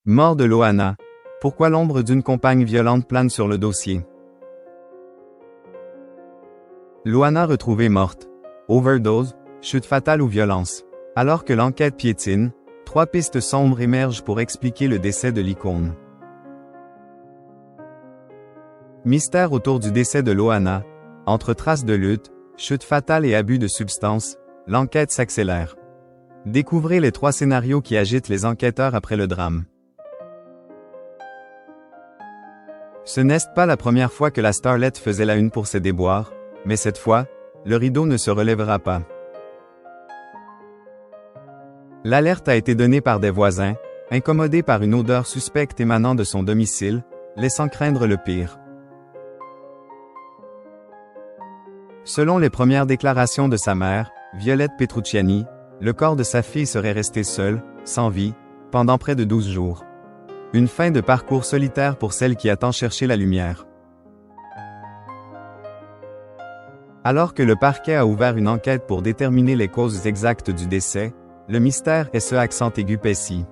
Mort de Loana. Pourquoi l'ombre d'une compagne violente plane sur le dossier? Loana retrouvée morte. Overdose, chute fatale ou violence? Alors que l'enquête piétine, 3 pistes sombres émergent pour expliquer le décès de l'icône. Mystère autour du décès de Loana. Entre traces de lutte, chute fatale et abus de substances, l'enquête s'accélère. Découvrez les 3 scénarios qui agitent les enquêteurs après le drame. Ce n'est pas la première fois que la starlette faisait la une pour ses déboires, mais cette fois, le rideau ne se relèvera pas. L'alerte a été donnée par des voisins, incommodés par une odeur suspecte émanant de son domicile, laissant craindre le pire. Selon les premières déclarations de sa mère, Violette Petrucciani, le corps de sa fille serait resté seul, sans vie, pendant près de 12 jours. Une fin de parcours solitaire pour celle qui a tant cherché la lumière. Alors que le parquet a ouvert une enquête pour déterminer les causes exactes du décès, le mystère est ce accent aigu paisible.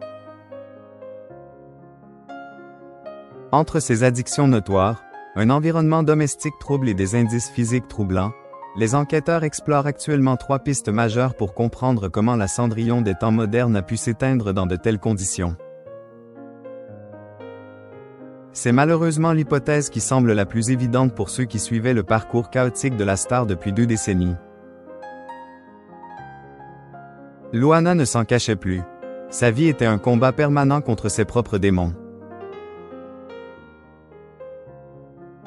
Entre ces addictions notoires, un environnement domestique trouble et des indices physiques troublants, les enquêteurs explorent actuellement 3 pistes majeures pour comprendre comment la Cendrillon des temps modernes a pu s'éteindre dans de telles conditions. C'est malheureusement l'hypothèse qui semble la plus évidente pour ceux qui suivaient le parcours chaotique de la star depuis 2 décennies. Loana ne s'en cachait plus. Sa vie était un combat permanent contre ses propres démons.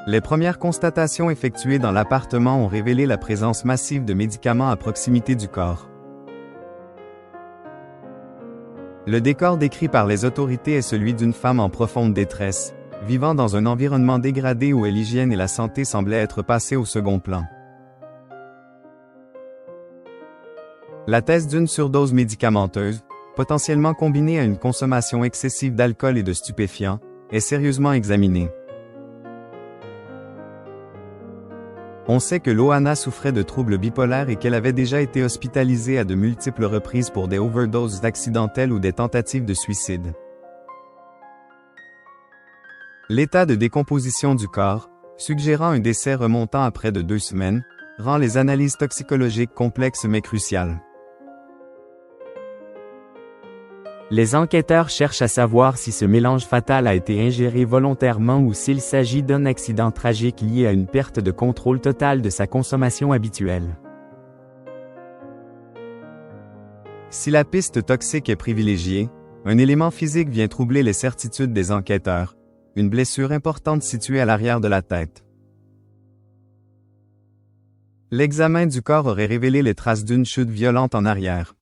Les premières constatations effectuées dans l'appartement ont révélé la présence massive de médicaments à proximité du corps. Le décor décrit par les autorités est celui d'une femme en profonde détresse, vivant dans un environnement dégradé où l'hygiène et la santé semblaient être passées au second plan. La thèse d'une surdose médicamenteuse, potentiellement combinée à une consommation excessive d'alcool et de stupéfiants, est sérieusement examinée. On sait que Loana souffrait de troubles bipolaires et qu'elle avait déjà été hospitalisée à de multiples reprises pour des overdoses accidentelles ou des tentatives de suicide. L'état de décomposition du corps, suggérant un décès remontant à près de 2 semaines, rend les analyses toxicologiques complexes mais cruciales. Les enquêteurs cherchent à savoir si ce mélange fatal a été ingéré volontairement ou s'il s'agit d'un accident tragique lié à une perte de contrôle totale de sa consommation habituelle. Si la piste toxique est privilégiée, un élément physique vient troubler les certitudes des enquêteurs, une blessure importante située à l'arrière de la tête. L'examen du corps aurait révélé les traces d'une chute violente en arrière.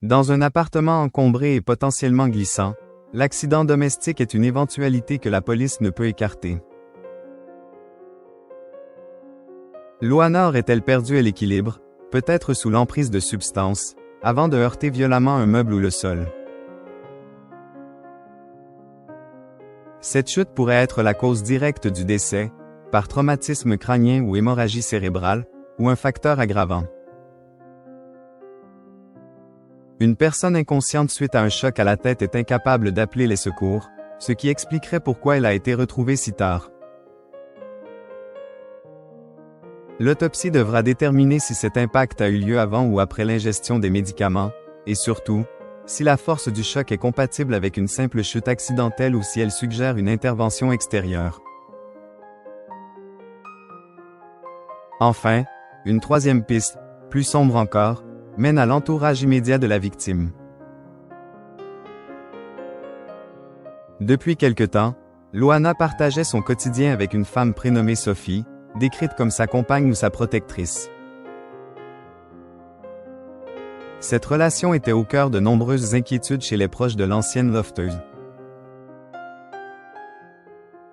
Dans un appartement encombré et potentiellement glissant, l'accident domestique est une éventualité que la police ne peut écarter. Loana aurait-elle perdu l'équilibre, peut-être sous l'emprise de substances, avant de heurter violemment un meuble ou le sol? Cette chute pourrait être la cause directe du décès, par traumatisme crânien ou hémorragie cérébrale, ou un facteur aggravant. Une personne inconsciente suite à un choc à la tête est incapable d'appeler les secours, ce qui expliquerait pourquoi elle a été retrouvée si tard. L'autopsie devra déterminer si cet impact a eu lieu avant ou après l'ingestion des médicaments, et surtout, si la force du choc est compatible avec une simple chute accidentelle ou si elle suggère une intervention extérieure. Enfin, une 3e piste, plus sombre encore, mène à l'entourage immédiat de la victime. Depuis quelque temps, Loana partageait son quotidien avec une femme prénommée Sophie, décrite comme sa compagne ou sa protectrice. Cette relation était au cœur de nombreuses inquiétudes chez les proches de l'ancienne lofteuse.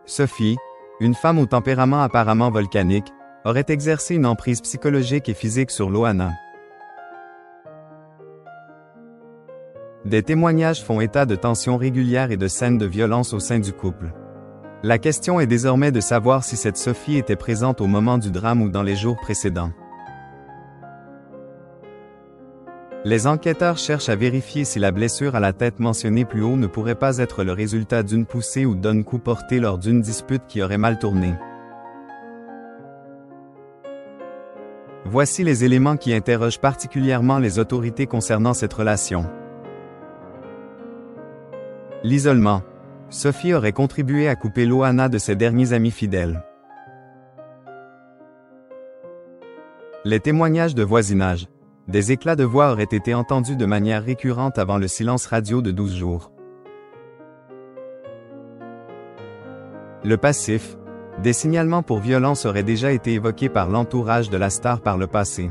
Sophie, une femme au tempérament apparemment volcanique, aurait exercé une emprise psychologique et physique sur Loana. Des témoignages font état de tensions régulières et de scènes de violence au sein du couple. La question est désormais de savoir si cette Sophie était présente au moment du drame ou dans les jours précédents. Les enquêteurs cherchent à vérifier si la blessure à la tête mentionnée plus haut ne pourrait pas être le résultat d'une poussée ou d'un coup porté lors d'une dispute qui aurait mal tourné. Voici les éléments qui interrogent particulièrement les autorités concernant cette relation. L'isolement. Sophie aurait contribué à couper Loana de ses derniers amis fidèles. Les témoignages de voisinage. Des éclats de voix auraient été entendus de manière récurrente avant le silence radio de 12 jours. Le passif. Des signalements pour violence auraient déjà été évoqués par l'entourage de la star par le passé.